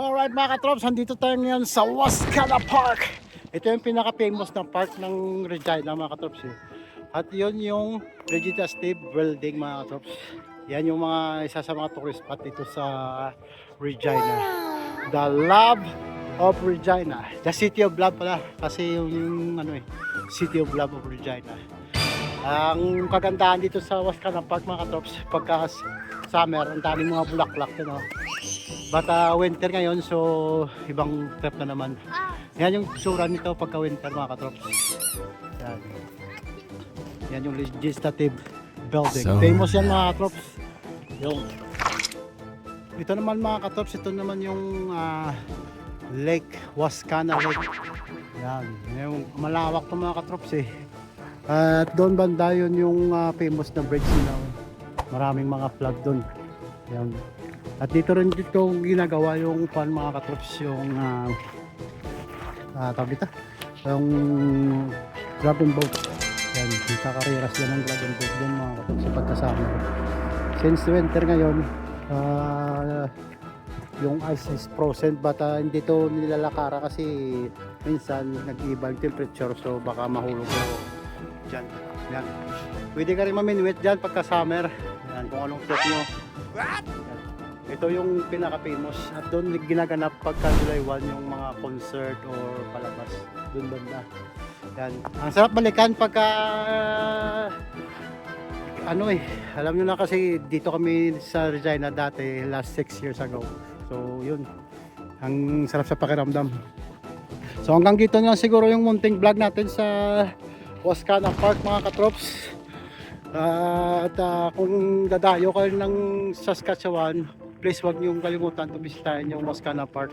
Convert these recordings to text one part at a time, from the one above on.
Alright mga katrops, andito tayo ngayon sa Wascana Park. Ito yung pinaka-famous na park ng Regina mga katrops eh. At yun yung Regina State Building mga katrops. Yan yung mga isa sa mga tourist spot dito sa Regina. The Love of Regina. The City of Love pala. Kasi yung ano eh, City of Love of Regina. Ang kagandahan dito sa Wascana Park mga katrops, pagka summer, ang daming mga bulaklak yun, oh. But winter ngayon, so ibang trip na naman. Yan yung sura nito pagka winter mga katrops. Yan. Yan yung legislative building. Famous yan mga katrops. Yung ito naman mga katrops, ito naman yung Lake Wascana Lake. Yan. Yung malawak to mga katrops eh. At doon banda yun yung famous na bridge nila. Maraming mga flag doon. Yan. At dito rin dito ginagawa yung fan mga katrops, yung tawag dito, yung dragon boat. Yan, kakariras yan ng dragon boat doon mga katrops sa pagkasama. Since winter ngayon, yung ice is frozen, but hindi to nilalakara kasi minsan nag-iiba yung temperature, so baka mahulog ako dyan. Yan. Pwede ka rin maminwit dyan pagka summer. Yan, kung anong trip nyo. Yan. Ito yung pinaka-famous at doon ginaganap pagka July 1 yung mga concert or palabas doon banda. Yan. Ang sarap balikan pagka ano eh, alam nyo na kasi dito kami sa Regina dati last 6 years ago. So yun, ang sarap sa pakiramdam. So hanggang dito na siguro yung munting vlog natin sa Wascana Park mga katrops. Kung dadayo kayo ng Saskatchewan, please wag niyong kalimutan to bisitahin yung Wascana Park.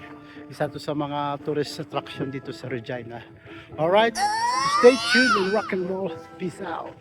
Isa to sa mga tourist attraction dito sa Regina. Alright, stay tuned and rock and roll. Peace out.